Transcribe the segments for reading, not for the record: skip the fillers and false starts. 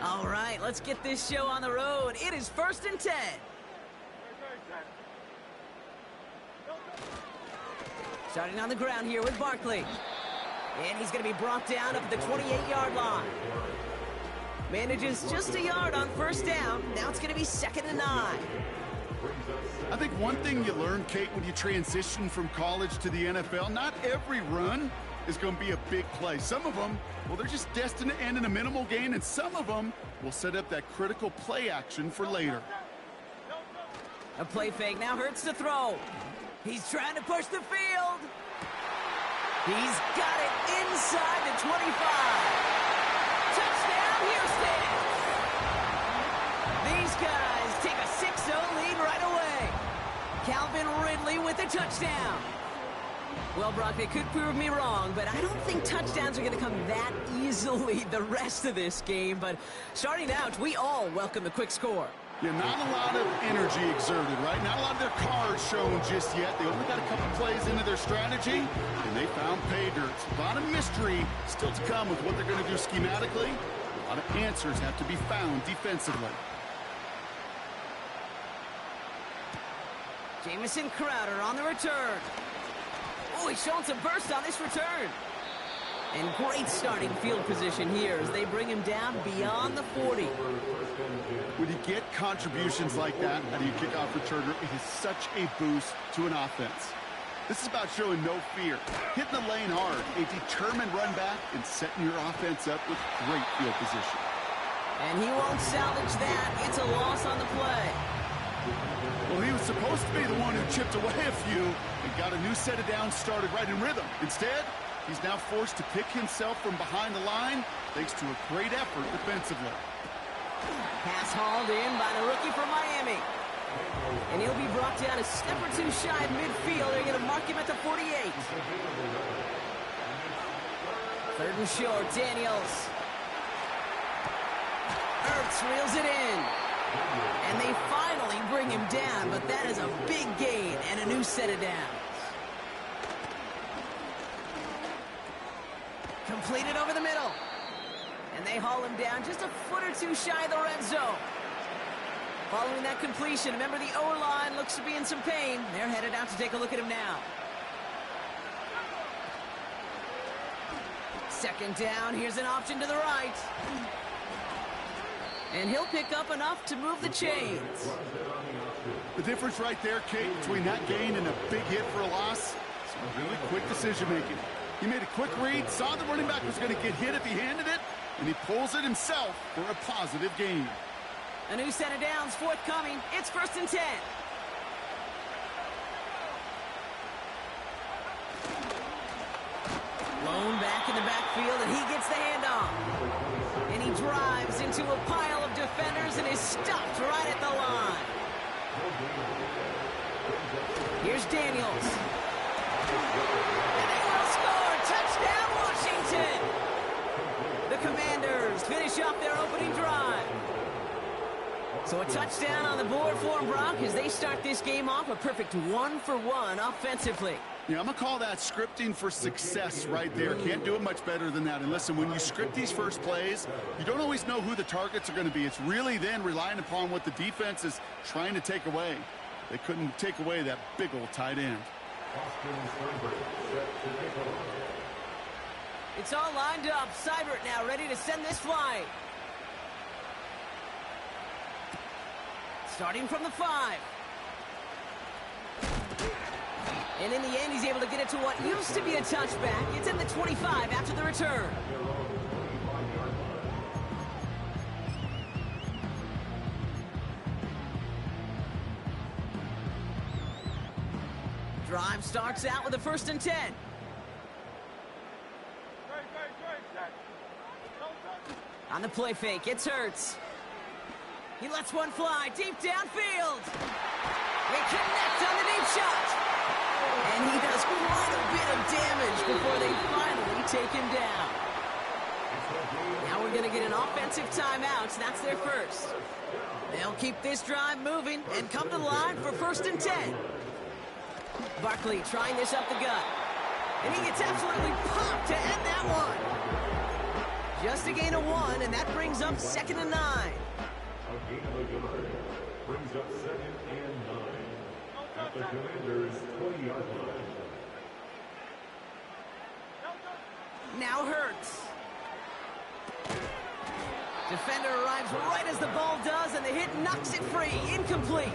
All right, let's get this show on the road. It is 1st and 10. Starting on the ground here with Barkley. And he's going to be brought down up at the 28-yard line. Manages just a yard on 1st down. Now it's going to be 2nd and 9. I think one thing you learn, Kate, when you transition from college to the NFL, not every run is going to be a big play. Some of them, well, they're just destined to end in a minimal gain, and some of them will set up that critical play action for later. A play fake now hurts to throw. He's trying to push the field. He's got it inside the 25. Touchdown, Houston! These guys take a 6-0 lead right away. Calvin Ridley with a touchdown. Well, Brock, they could prove me wrong, but I don't think touchdowns are going to come that easily the rest of this game. But starting out, we all welcome the quick score. Yeah, not a lot of energy exerted, right? Not a lot of their cards shown just yet. They only got a couple plays into their strategy, and they found pay dirt. A lot of mystery still to come with what they're going to do schematically. A lot of answers have to be found defensively. Jamison Crowder on the return. Oh, he's showing some burst on this return. And great starting field position here as they bring him down beyond the 40. When you get contributions like that out of your kickoff returner, it is such a boost to an offense. This is about showing no fear, hitting the lane hard, a determined run back, and setting your offense up with great field position. And he won't salvage that. It's a loss on the play. Well, he was supposed to be the one who chipped away a few and got a new set of downs started right in rhythm. Instead, he's now forced to pick himself from behind the line thanks to a great effort defensively. Pass hauled in by the rookie from Miami. And he'll be brought down a step or two shy of midfield. They're going to mark him at the 48. 3rd and short, Daniels. Ertz reels it in. And they finally bring him down, but that is a big gain and a new set of downs. Completed over the middle. And they haul him down just a foot or two shy of the red zone. Following that completion, remember the O-line looks to be in some pain. They're headed out to take a look at him now. 2nd down, here's an option to the right. And he'll pick up enough to move the chains. The difference right there, Kate, between that gain and a big hit for a loss, some really quick decision-making. He made a quick read, saw the running back was going to get hit if he handed it, and he pulls it himself for a positive gain. A new set of downs forthcoming. It's 1st and 10. Lone back in the backfield, and he gets the handoff. And he drives into a pile of defenders and is stopped right at the line. Here's Daniels. And they will score. Touchdown, Washington. The Commanders finish off their opening drive. So a touchdown on the board for them, Brock, as they start this game off a perfect 1-for-1 offensively. Yeah, I'm going to call that scripting for success right there. Can't do it much better than that. And listen, when you script these first plays, you don't always know who the targets are going to be. It's really then relying upon what the defense is trying to take away. They couldn't take away that big old tight end. It's all lined up. Seibert now ready to send this flight. Starting from the 5. And in the end, he's able to get it to what used to be a touchback. It's in the 25 after the return. Drive starts out with a 1st and 10. On the play fake, it's Hurts. He lets one fly deep downfield. They connect on the deep shot. And he does quite a bit of damage before they finally take him down. Now we're going to get an offensive timeout. That's their first. They'll keep this drive moving and come to the line for 1st and 10. Barkley trying this up the gut. And he gets absolutely popped to end that one. Just a gain of 1, and that brings up 2nd and 9. A gain of a yard brings up 2nd and 9 at the Commanders' 20-yard line. Now Hurts. Defender arrives right as the ball does, and the hit knocks it free. Incomplete.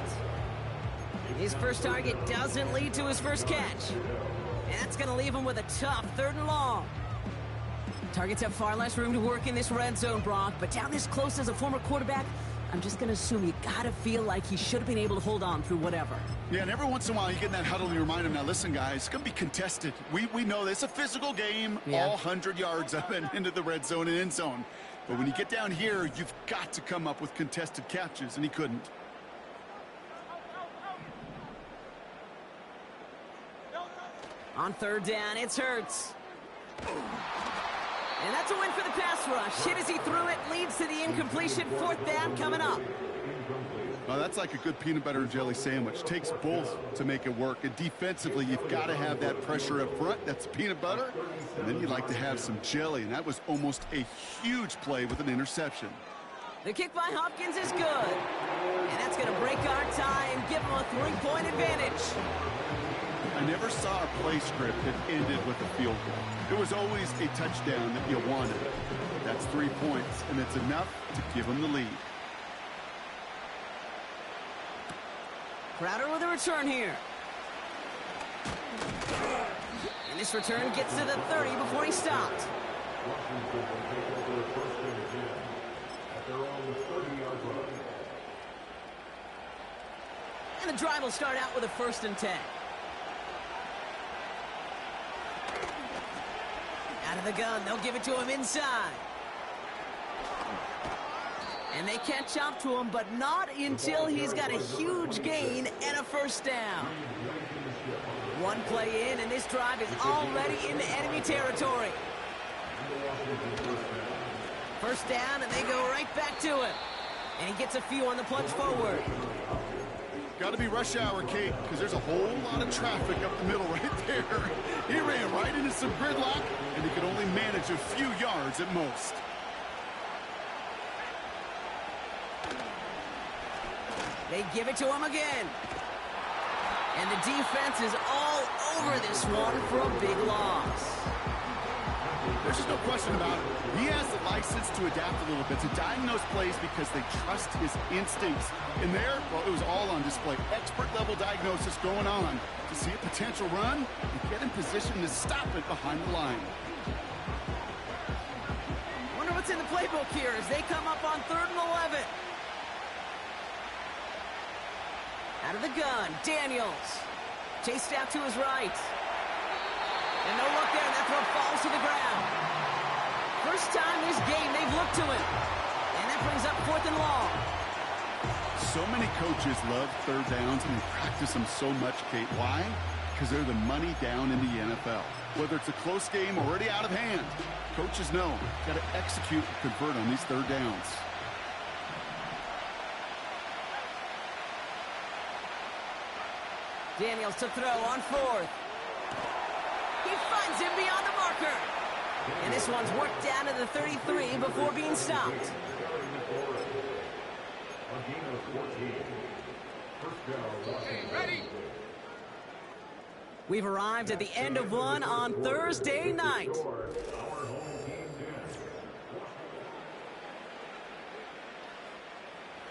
His first target doesn't lead to his first catch. And that's going to leave him with a tough 3rd and long. Targets have far less room to work in this red zone, Brock, but down this close as a former quarterback, I'm just going to assume you got to feel like he should have been able to hold on through whatever. Yeah, and every once in a while you get in that huddle and you remind him, now listen, guys, it's going to be contested. We know this. It's a physical game, all 100 yards up and into the red zone and end zone. But when you get down here, you've got to come up with contested catches, and he couldn't. On 3rd down, it's Hurts. And that's a win for the pass rush. Hit as he threw it, leads to the incompletion. 4th down coming up. Well, that's like a good peanut butter and jelly sandwich. Takes both to make it work. And defensively, you've got to have that pressure up front. That's peanut butter. And then you'd like to have some jelly. And that was almost a huge play with an interception. The kick by Hopkins is good. And that's going to break our tie and give him a 3-point advantage. I never saw a play script that ended with a field goal. It was always a touchdown that you wanted. That's 3 points, and it's enough to give them the lead. Crowder with a return here. And this return gets to the 30 before he stopped. And the drive will start out with a 1st and 10. Out of the gun, they'll give it to him inside. And they catch up to him, but not until he's got a huge gain and a 1st down. One play in, and this drive is already into enemy territory. 1st down, and they go right back to him. And he gets a few on the plunge forward. Got to be rush hour, Kate, because there's a whole lot of traffic up the middle right there. He ran right into some gridlock, and he could only manage a few yards at most. They give it to him again. And the defense is all over this one for a big loss. There's just no question about it. He has the license to adapt a little bit, to diagnose plays because they trust his instincts. And there, well, it was all on display. Expert-level diagnosis going on to see a potential run and get in position to stop it behind the line. Wonder what's in the playbook here as they come up on 3rd and 11. Out of the gun, Daniels. Chased out to his right. And no luck there, and that throw falls to the ground. First time this game they've looked to him. And that brings up 4th and long. So many coaches love 3rd downs and they practice them so much, Kate. Why? Because they're the money down in the NFL. Whether it's a close game or already out of hand, coaches know got to execute and convert on these 3rd downs. Daniels to throw on 4th. He finds him beyond the marker. And this one's worked down to the 33 before being stopped. We've arrived at the end of one on Thursday night.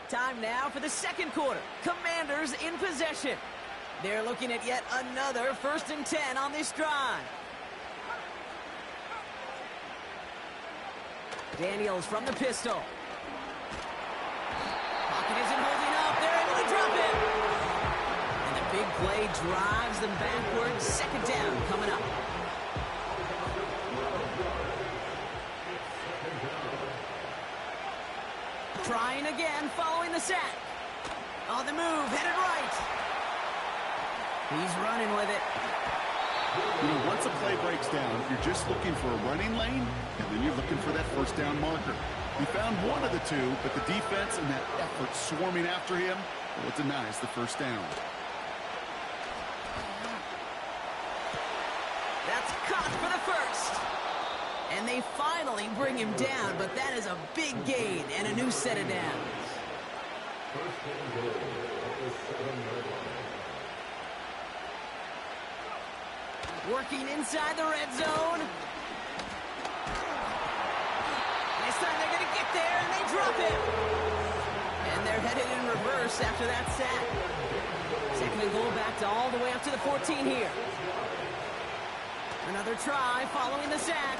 Time now for the 2nd quarter. Commanders in possession. They're looking at yet another 1st and 10 on this drive. Daniels from the pistol. Pocket isn't holding up. They're able to drop it. And the big play drives them backwards. 2nd down coming up. Trying again following the sack. On the move, headed right. He's running with it. You know, once a play breaks down, you're just looking for a running lane, and then you're looking for that 1st down marker. He found one of the two, but the defense and that effort swarming after him, well, it denies the 1st down. That's caught for the 1st. And they finally bring him down, but that is a big gain and a new set of downs. First and goal at the 7-yard line. Working inside the red zone. This time they're going to get there, and they drop him. And they're headed in reverse after that sack. Second and goal back to all the way up to the 14 here. Another try following the sack.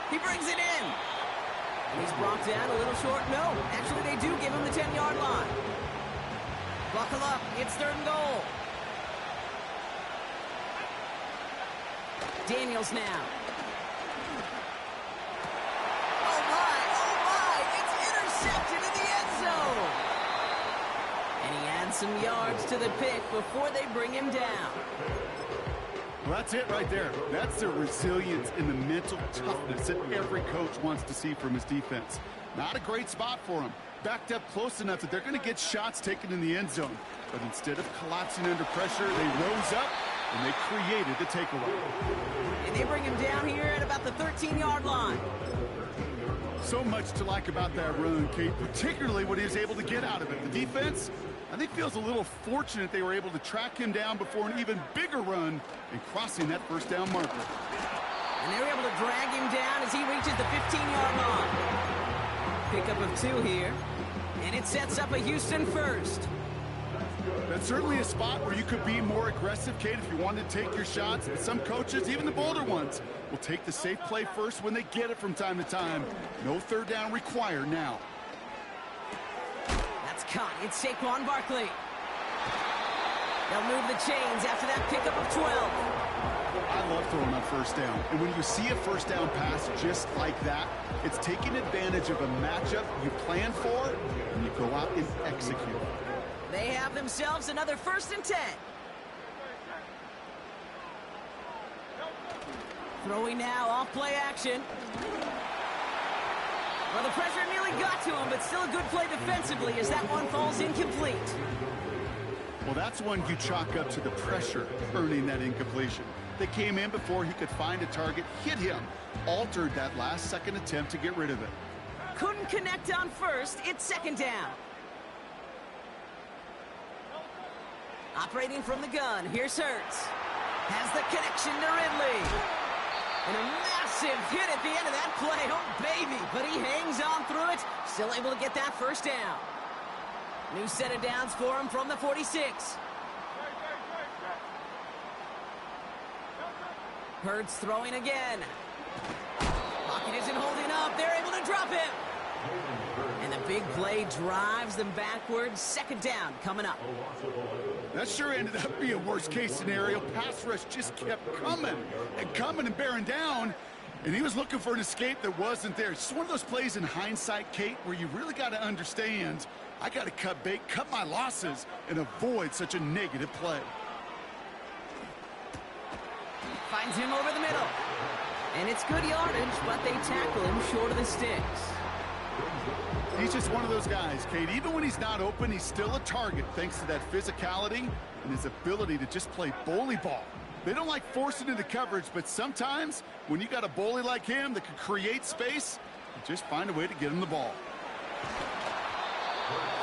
He brings it in. And he's brought down a little short. No, actually they do give him the 10-yard line. Buckle up. It's third and goal. Daniels now. Oh my, it's intercepted in the end zone. And he adds some yards to the pick before they bring him down. Well, that's it right there. That's the resilience and the mental toughness that every coach wants to see from his defense. Not a great spot for him. Backed up close enough that they're going to get shots taken in the end zone. But instead of collapsing under pressure, they rose up and they created the takeaway. And they bring him down here at about the 13-yard line. So much to like about that run, Kate, particularly what he was able to get out of it. The defense, I think, feels a little fortunate they were able to track him down before an even bigger run and crossing that first down marker. And they were able to drag him down as he reaches the 15-yard line. Pickup of 2 here. And it sets up a Houston first. That's certainly a spot where you could be more aggressive, Kate, if you wanted to take your shots. But some coaches, even the bolder ones, will take the safe play first when they get it from time to time. No third down required now. That's caught. It's Saquon Barkley. They'll move the chains after that pickup of 12. I love throwing on first down. And when you see a first down pass just like that, it's taking advantage of a matchup you plan for, and you go out and execute. They have themselves another 1st and 10. Throwing now, off play action. Well, the pressure nearly got to him, but still a good play defensively as that one falls incomplete. Well, that's one you chalk up to the pressure earning that incompletion. They came in before he could find a target, hit him, altered that last-second attempt to get rid of it. Couldn't connect on first. It's 2nd down. Operating from the gun, here's Hurts. Has the connection to Ridley. And a massive hit at the end of that play. Oh, baby. But he hangs on through it. Still able to get that first down. New set of downs for him from the 46. Hurts throwing again. Pocket isn't holding up. They're able to drop him. And the big play drives them backwards. 2nd down coming up. That sure ended up being worst-case scenario. Pass rush just kept coming and bearing down, and he was looking for an escape that wasn't there. It's just one of those plays in hindsight, Kate, where you really got to understand, I got to cut bait, cut my losses, and avoid such a negative play. Finds him over the middle. And it's good yardage, but they tackle him short of the sticks. He's just one of those guys, Kate. Even when he's not open, he's still a target thanks to that physicality and his ability to just play bully ball. They don't like forcing into coverage, but sometimes when you got a bully like him that can create space, you just find a way to get him the ball.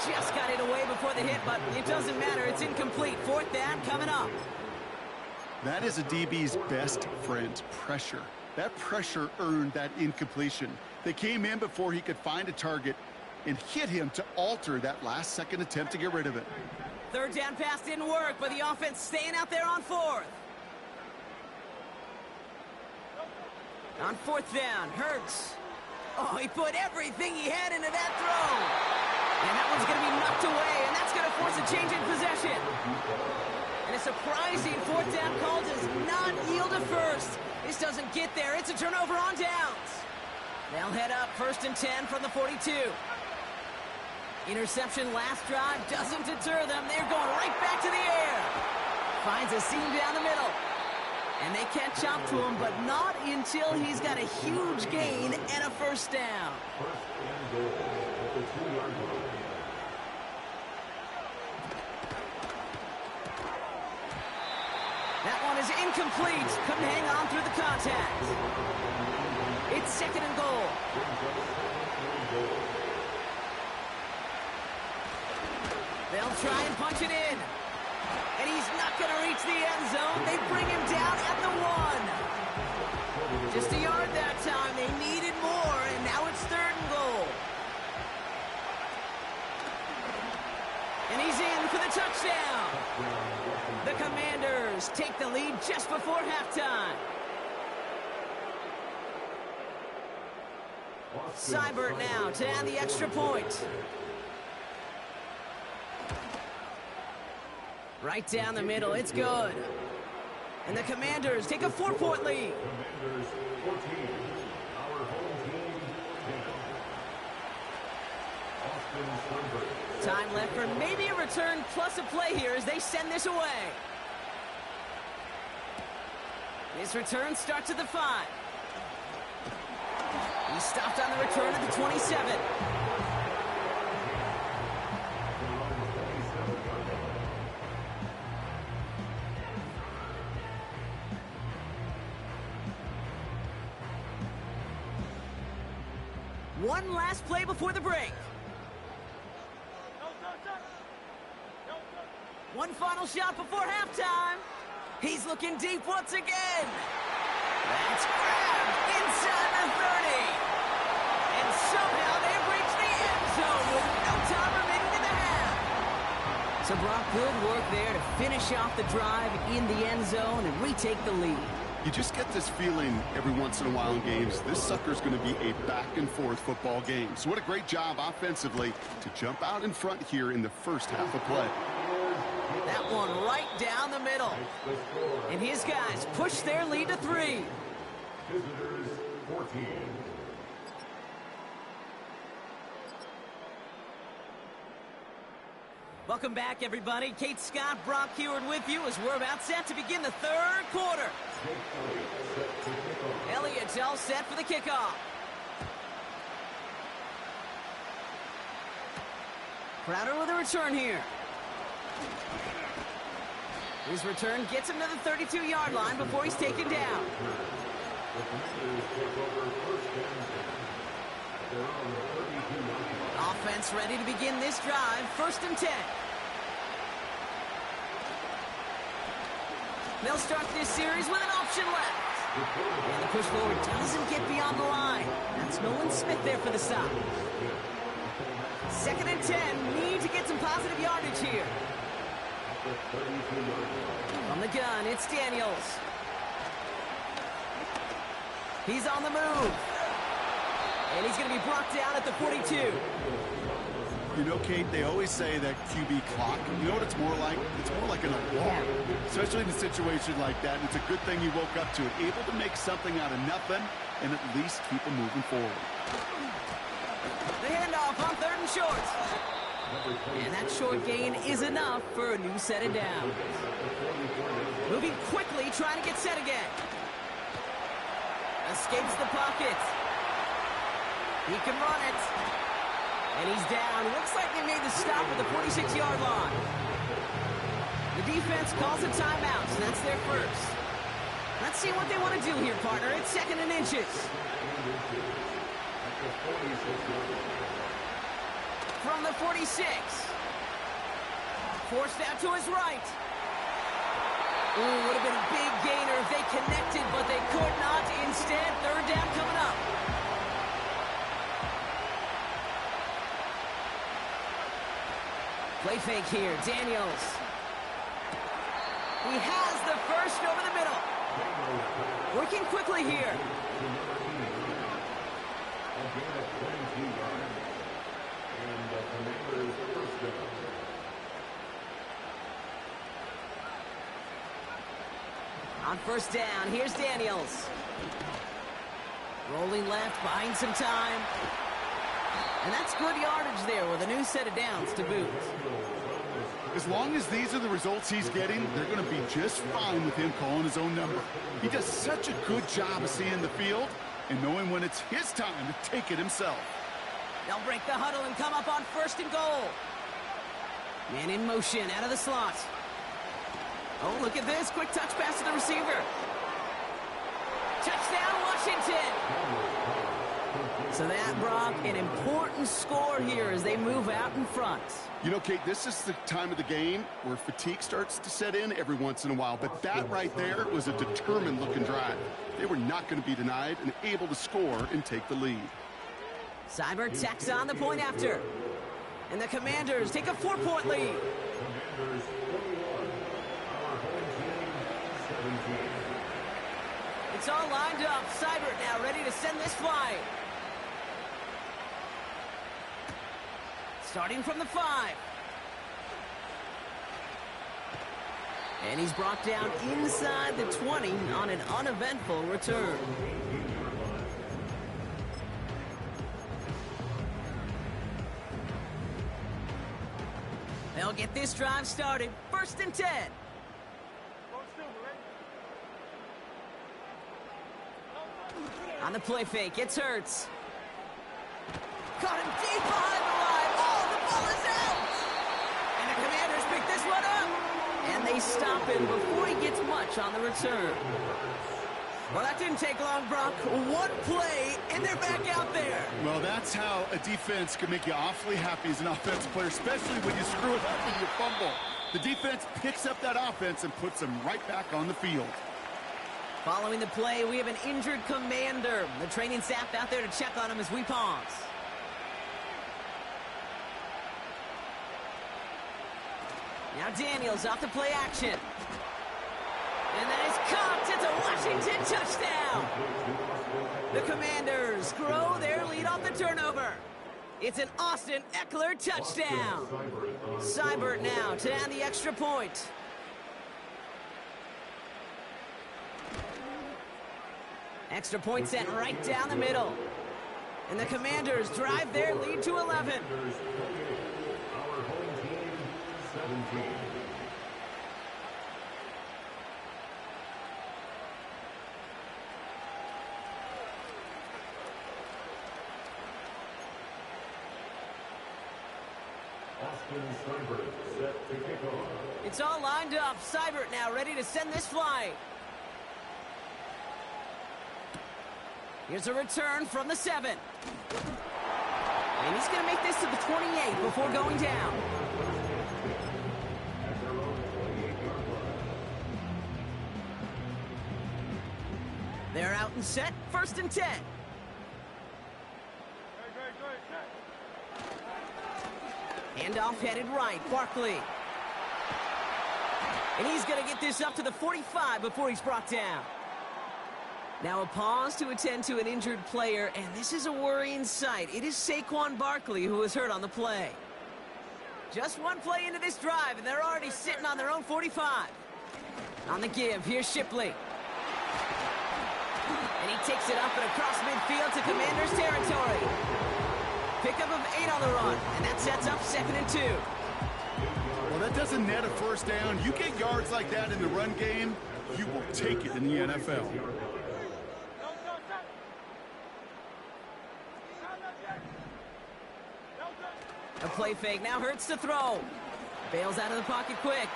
Just got it away before the hit, but it doesn't matter. It's incomplete. 4th down coming up. That is a DB's best friend, pressure. That pressure earned that incompletion. They came in before he could find a target and hit him to alter that last-second attempt to get rid of it. 3rd down pass didn't work, but the offense staying out there on 4th. On 4th down, Hurts. Oh, he put everything he had into that throw. And that one's going to be knocked away, and that's going to force a change in possession. And a surprising 4th down call does not yield a first. This doesn't get there. It's a turnover on downs. They'll head up 1st and 10 from the 42. Interception last drive doesn't deter them. They're going right back to the air. Finds a seam down the middle. And they catch up to him, but not until he's got a huge gain and a first down. First and goal at the 2-yard line. That one is incomplete. Couldn't hang on through the contact. It's 2nd and goal. They'll try and punch it in. And he's not going to reach the end zone. They bring him down at the 1. Just a yard that time. They needed more, and now it's 3rd and goal. And he's in for the touchdown. The Commanders take the lead just before halftime. Seibert now to add the extra point. Right down the middle, it's good. And the Commanders take a 4-point lead. Commanders 14, our home team 10. Time left for maybe a return plus a play here as they send this away. This return starts at the 5. He stopped on the return at the 27. One last play before the break. One final shot before halftime. He's looking deep once again. That's grabbed inside the 30. And somehow they've reached the end zone with no time remaining in the half. So Brock, good work there to finish off the drive in the end zone and retake the lead. You just get this feeling every once in a while in games, this sucker's going to be a back-and-forth football game. So what a great job offensively to jump out in front here in the first half of play. That one right down the middle. And his guys push their lead to 3. Visitors 14. Welcome back, everybody. Kate Scott, Brock Heward with you as we're about set to begin the 3rd quarter. Elliott's all set for the kickoff. Crowder with a return here. His return gets him to the 32-yard line before he's taken down. Offense ready to begin this drive. 1st and 10. They'll start this series with an option left. And the push forward doesn't get beyond the line. That's Nolan Smith there for the stop. 2nd and 10. Need to get some positive yardage here. From the gun, it's Daniels. He's on the move. And he's going to be brought down at the 42. You know, Kate, they always say that QB clock, you know what it's more like? It's more like an alarm, especially in a situation like that. And it's a good thing he woke up to it, able to make something out of nothing and at least keep him moving forward. The handoff on 3rd and short. And that short gain is enough for a new set of downs. Moving quickly, trying to get set again. Escapes the pocket. He can run it. And he's down. Looks like they made the stop at the 46-yard line. The defense calls a timeout, so that's their first. Let's see what they want to do here, partner. It's 2nd and inches. From the 46. Forced out to his right. Ooh, would have been a big gainer if they connected, but they could not. Instead, 3rd down coming up. Play fake here, Daniels. He has the first over the middle. Working quickly here. On 1st down, here's Daniels. Rolling left, buying some time. And that's good yardage there with a new set of downs to boot. As long as these are the results he's getting, they're going to be just fine with him calling his own number. He does such a good job of seeing the field and knowing when it's his time to take it himself. They'll break the huddle and come up on 1st and goal. Man in motion out of the slot. Oh, look at this. Quick touch pass to the receiver. Touchdown, Washington. So that, Brock, an important score here as they move out in front. You know, Kate, this is the time of the game where fatigue starts to set in every once in a while. But that right there was a determined-looking drive. They were not going to be denied and able to score and take the lead. Seibert tacks on the point after. And the Commanders take a 4-point lead. Commanders 41, our home team 17. It's all lined up. Seibert now ready to send this flight. Starting from the 5. And he's brought down inside the 20 on an uneventful return. They'll get this drive started. 1st and 10. On the play fake, it's Hurts. Caught him deep behind the line. Oh, the ball is out! And the Commanders pick this one up. And they stop him before he gets much on the return. Well, that didn't take long, Brock. One play, and they're back out there. Well, that's how a defense can make you awfully happy as an offensive player, especially when you screw it up and you fumble. The defense picks up that offense and puts them right back on the field. Following the play, we have an injured Commander. The training staff out there to check on him as we pause. Now Daniels off the play action. And that is caught. It's a Washington touchdown. The Commanders grow their lead off the turnover. It's an Austin Eckler touchdown. Seibert now to add the extra point. Extra point sent right down the middle. And the Commanders drive their lead to 11. Our home team 17. Austin Seibert set to kick off. It's all lined up. Seibert now ready to send this flight. Here's a return from the 7. And he's going to make this to the 28 before going down. At their own 28-yard line. They're out and set. 1st and 10. Handoff headed right. Barkley. And he's going to get this up to the 45 before he's brought down. Now a pause to attend to an injured player, and this is a worrying sight. It is Saquon Barkley who was hurt on the play. Just one play into this drive, and they're already sitting on their own 45. On the give, here's Shipley. And he takes it up and across midfield to Commanders territory. Pickup of 8 on the run, and that sets up 2nd and 2. Well, that doesn't net a first down. You get yards like that in the run game, you will take it in the NFL. A play fake, now Hurts to throw. Bails out of the pocket quick.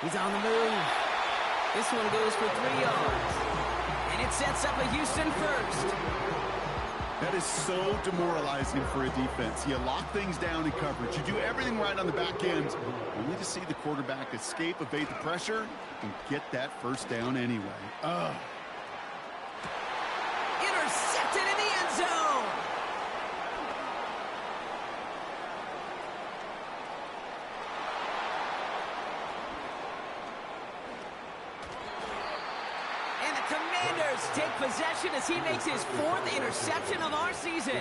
He's on the move. This one goes for 3 yards. And it sets up a Houston first. That is so demoralizing for a defense. You lock things down in coverage. You do everything right on the back end, only to see the quarterback escape, evade the pressure, and get that first down anyway. Intercepted in the end zone. Commanders take possession as he makes his 4th interception of our season.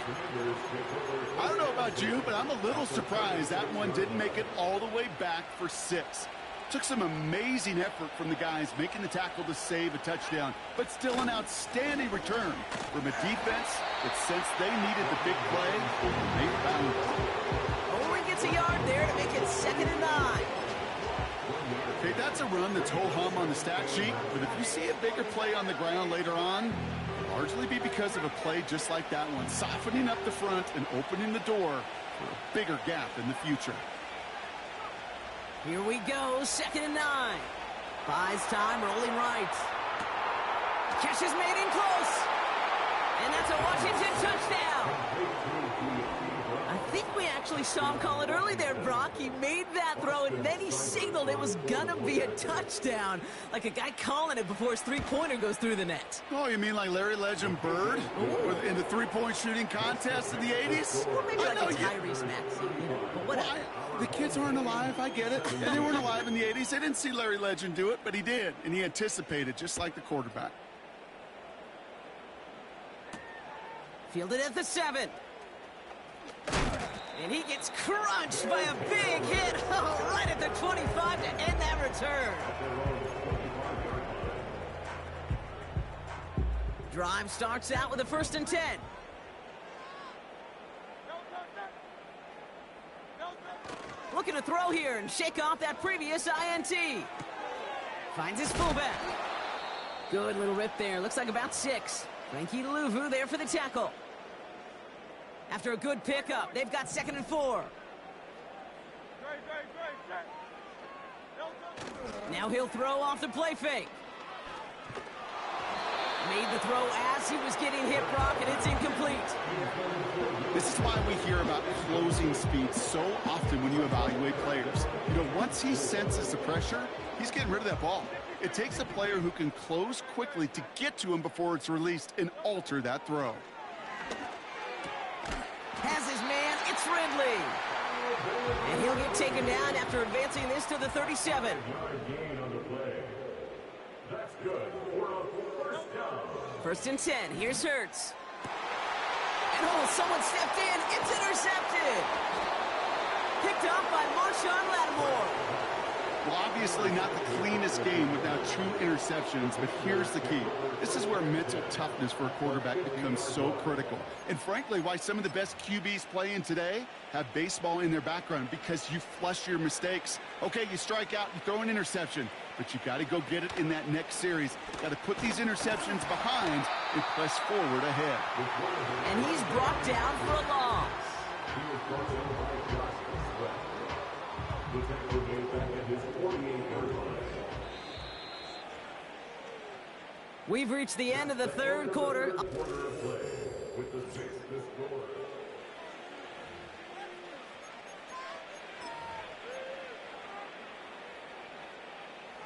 I don't know about you, but I'm a little surprised that one didn't make it all the way back for 6. Took some amazing effort from the guys making the tackle to save a touchdown, but still an outstanding return from a defense that sensed they needed the big play, they found it. Only gets a yard there to make it 2nd and 9. Okay, that's a run that's ho-hum on the stat sheet, but if you see a bigger play on the ground later on, it'll largely be because of a play just like that one, softening up the front and opening the door for a bigger gap in the future. Here we go, 2nd and 9. Buys time, rolling right. Catches made in close. And that's a Washington touchdown. I think we actually saw him call it early there, Brock. He made that throw, and then he signaled it was going to be a touchdown. Like a guy calling it before his three-pointer goes through the net. Oh, you mean like Larry Legend Bird in the three-point shooting contest in the 80s? Or maybe like a Tyrese Maxey, but whatever. Well, the kids aren't alive, I get it. And they weren't alive in the 80s. They didn't see Larry Legend do it, but he did. And he anticipated, just like the quarterback. Fielded at the 7. And he gets crunched by a big hit. Oh, right at the 25 to end that return. Drive starts out with a 1st and 10. Looking to throw here and shake off that previous INT. Finds his fullback. Good little rip there. Looks like about 6. Frankie Luvu there for the tackle. After a good pickup, they've got 2nd and 4. Now he'll throw off the play fake. Made the throw as he was getting hit, Brock, and it's incomplete. This is why we hear about closing speed so often when you evaluate players. You know, once he senses the pressure, he's getting rid of that ball. It takes a player who can close quickly to get to him before it's released and alter that throw. Has his man, it's Ridley. And he'll get taken down after advancing this to the 37. That's good for a 1st down. 1st and 10, here's Hurts. And oh, someone stepped in, it's intercepted. Picked up by Marshawn Lattimore. Well, obviously not the cleanest game without true interceptions, but here's the key. This is where mental toughness for a quarterback becomes so critical. And frankly, why some of the best QBs playing today have baseball in their background, because you flush your mistakes. Okay, you strike out, you throw an interception, but you got to go get it in that next series. Got to put these interceptions behind and press forward ahead. And he's brought down for a loss. We've reached the end of the 3rd quarter.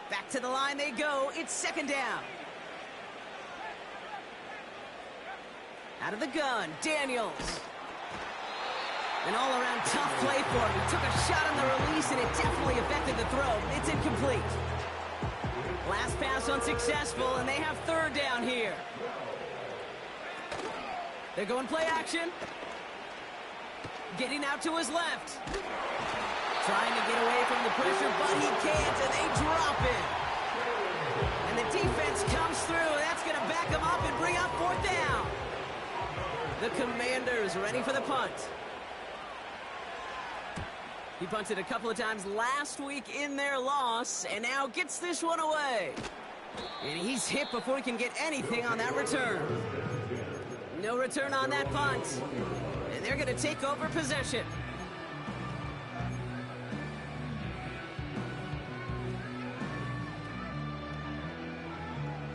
Back to the line they go. It's 2nd down. Out of the gun, Daniels. An all-around tough play for him. He took a shot on the release, and it definitely affected the throw. It's incomplete. Last pass unsuccessful, and they have 3rd down here. They're going play action. Getting out to his left. Trying to get away from the pressure, but he can't, and they drop it. And the defense comes through, and that's going to back him up and bring up 4th down. The Commanders ready for the punt. He punted a couple of times last week in their loss, and now gets this one away. And he's hit before he can get anything on that return. No return on that punt. And they're going to take over possession.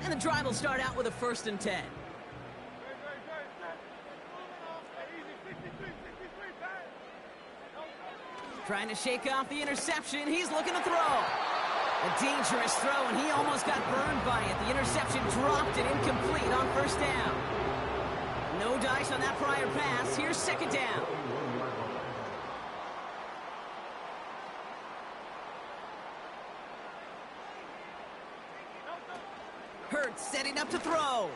And the drive will start out with a 1st and 10. Trying to shake off the interception. He's looking to throw. A dangerous throw, and he almost got burned by it. The interception dropped it incomplete on 1st down. No dice on that prior pass. Here's 2nd down. Hurts setting up to throw.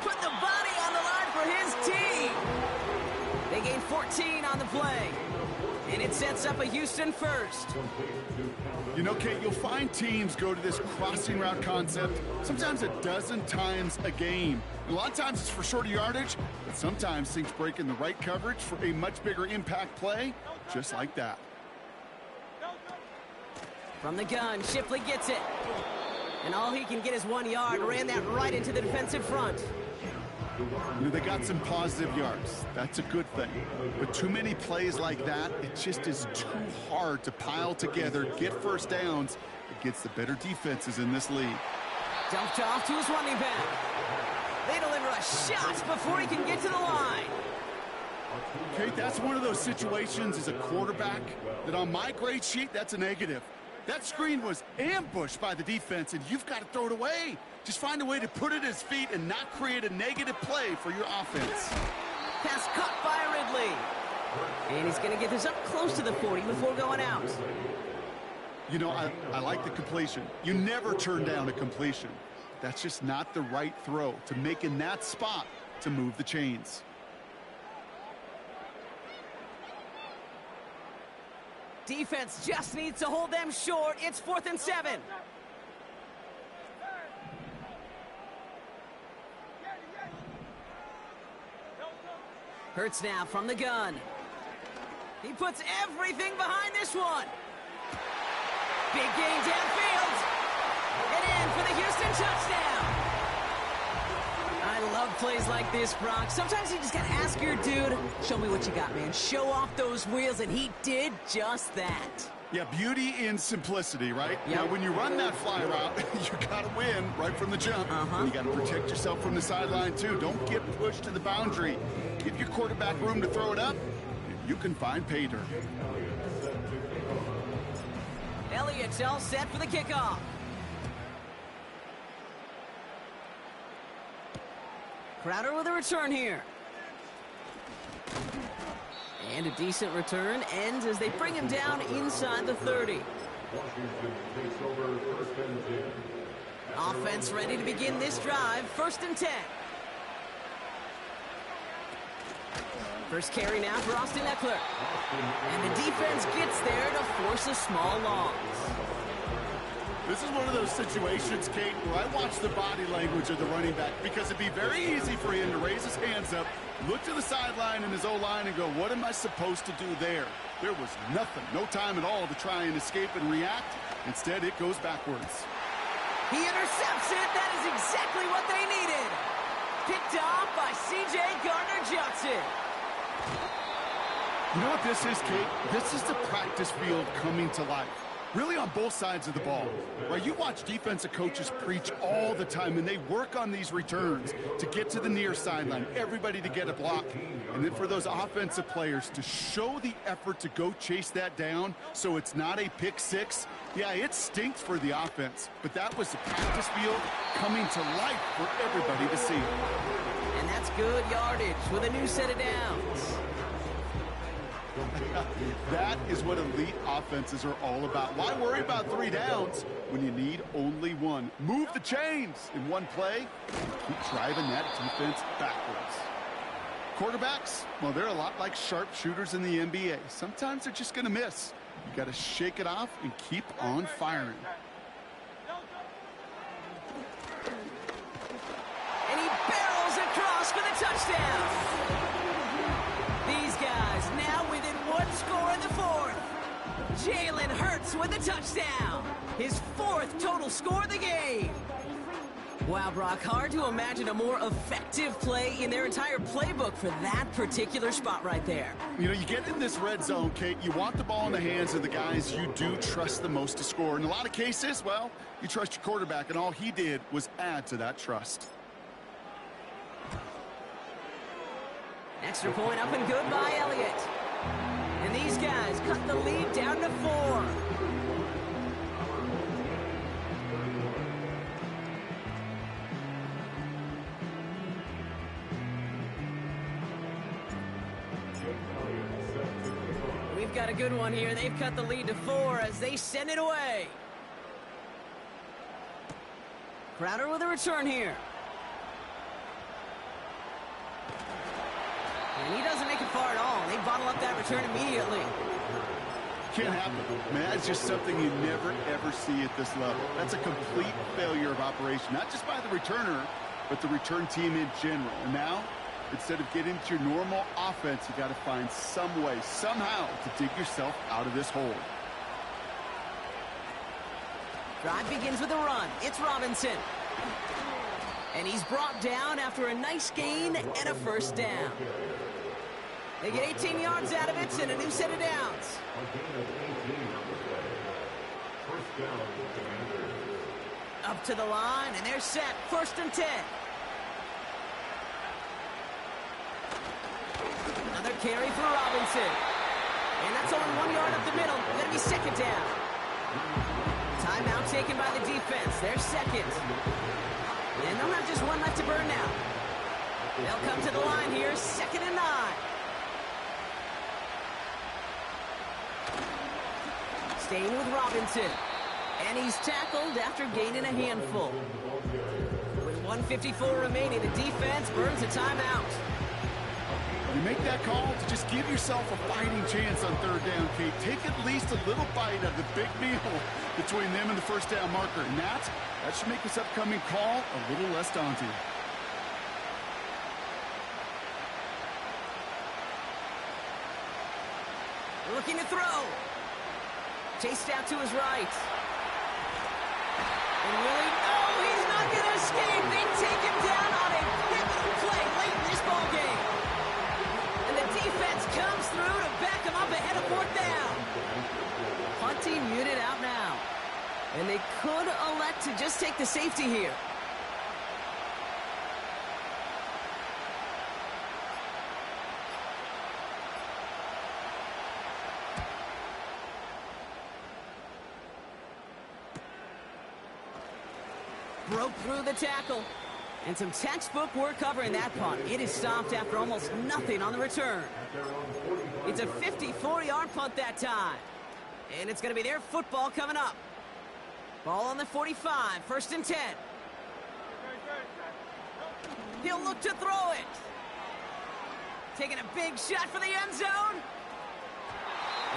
Put the body on the line for his team. They gain 14 on the play. And it sets up a Houston 1st. You know, Kate, you'll find teams go to this crossing route concept sometimes a dozen times a game. A lot of times it's for shorter yardage, but sometimes things break in the right coverage for a much bigger impact play, just like that. From the gun, Shipley gets it. And all he can get is 1 yard. Ran that right into the defensive front. You know, they got some positive yards. That's a good thing. But too many plays like that, it just is too hard to pile together, get 1st downs, against the better defenses in this league. Dumped off to his running back. They deliver a shot before he can get to the line. Okay, that's one of those situations as a quarterback that on my grade sheet, that's a negative. That screen was ambushed by the defense, and you've got to throw it away. Just find a way to put it at his feet and not create a negative play for your offense. Pass caught by Ridley. And he's going to get this up close to the 40 before going out. You know, I like the completion. You never turn down a completion. That's just not the right throw to make in that spot to move the chains. Defense just needs to hold them short. It's 4th and 7. Hurts now from the gun. He puts everything behind this one. Big gain downfield. And in for the Houston touchdown. I love plays like this, Brock. Sometimes you just got to ask your dude, show me what you got, man. Show off those wheels, and he did just that. Yeah, beauty in simplicity, right? Yep. Now, when you run that fly route, you got to win right from the jump. And you got to protect yourself from the sideline, too. Don't get pushed to the boundary. Give your quarterback room to throw it up, and you can find pay dirt. Elliott's all set for the kickoff. Crowder with a return here. And a decent return ends as they bring him down inside the 30. Washington takes over 1st and 10. Offense ready to begin this drive. 1st and 10. First carry now for Austin Eckler. And the defense gets there to force a small loss. This is one of those situations, Kate, where I watch the body language of the running back because it'd be very easy for him to raise his hands up, look to the sideline in his O-line and go, what am I supposed to do there? There was nothing, no time at all to try and escape and react. Instead, it goes backwards. He intercepts it. That is exactly what they needed. Picked off by C.J. Gardner-Johnson. You know what this is, Kate? This is the practice field coming to life. Really on both sides of the ball. Right, you watch defensive coaches preach all the time, and they work on these returns to get to the near sideline, everybody to get a block. And then for those offensive players to show the effort to go chase that down so it's not a pick six. Yeah, it stinks for the offense, but that was the practice field coming to life for everybody to see. And that's good yardage with a new set of downs. That is what elite offenses are all about. Why worry about 3 downs when you need only 1? Move the chains in one play. Keep driving that defense backwards. Quarterbacks, well, they're a lot like sharpshooters in the NBA. Sometimes they're just going to miss. You got to shake it off and keep on firing. And he barrels across for the touchdown. These guys now within 1 score in the 4th. Jalen Hurts with a touchdown. His 4th total score of the game. Wow, Brock, hard to imagine a more effective play in their entire playbook for that particular spot right there. You know, you get in this red zone, Kate, you want the ball in the hands of the guys you do trust the most to score. In a lot of cases, well, you trust your quarterback, and all he did was add to that trust. Extra point up and good by Elliott. And these guys cut the lead down to 4. We've got a good one here. They've cut the lead to 4 as they send it away. Crowder with a return here. And he doesn't make it far at all. They bottle up that return immediately. Can't happen. Man, that's just something you never, ever see at this level. That's a complete failure of operation, not just by the returner, but the return team in general. And now, instead of getting to your normal offense, you got to find some way, somehow, to dig yourself out of this hole. Drive begins with a run. It's Robinson. And he's brought down after a nice gain and a 1st down. They get 18 yards out of it and a new set of downs. down, Commanders. Up to the line, and they're set. 1st and 10. Another carry for Robinson. And that's only 1 yard up the middle. Going to be 2nd down. Timeout taken by the defense. They're 2nd. And they'll have just 1 left to burn now. They'll come to the line here. 2nd and 9. Staying with Robinson. And he's tackled after gaining a handful. With 1:54 remaining, the defense burns a timeout. You make that call to just give yourself a fighting chance on 3rd down, Kate. Take at least a little bite out of the big meal between them and the 1st down marker. And that should make this upcoming call a little less daunting. Looking to throw. Chased out to his right. And Willie, oh, he's not going to escape. They take him down on a pivotal play late in this ballgame. And the defense comes through to back him up ahead of 4th down. Punting unit out now. And they could elect to just take the safety here. Broke through the tackle. And some textbook work covering that punt. It is stopped after almost nothing on the return. It's a 54-yard punt that time. And it's going to be their football coming up. Ball on the 45, 1st and 10. He'll look to throw it. Taking a big shot for the end zone.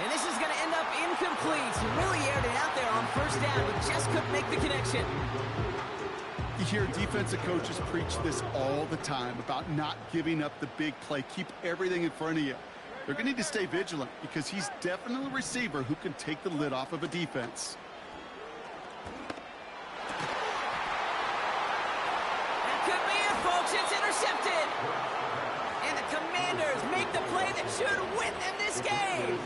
And this is going to end up incomplete. He really aired it out there on 1st down, but just couldn't make the connection. You hear defensive coaches preach this all the time about not giving up the big play. Keep everything in front of you. They're going to need to stay vigilant because he's definitely a receiver who can take the lid off of a defense. That could be it, folks. It's intercepted. And the Commanders make the play that should win them this game.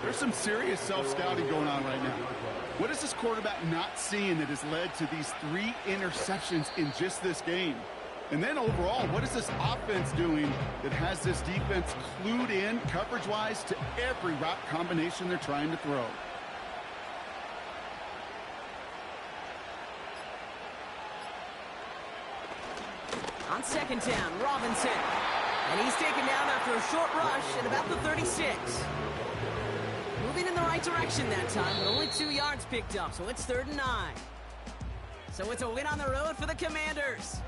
There's some serious self-scouting going on right now. What is this quarterback not seeing that has led to these 3 interceptions in just this game? And then overall, what is this offense doing that has this defense clued in coverage-wise to every route combination they're trying to throw? On 2nd down, Robinson. And he's taken down after a short rush at about the 36. Moving in the right direction that time, but only 2 yards picked up, so it's 3rd and 9. So it's a win on the road for the Commanders.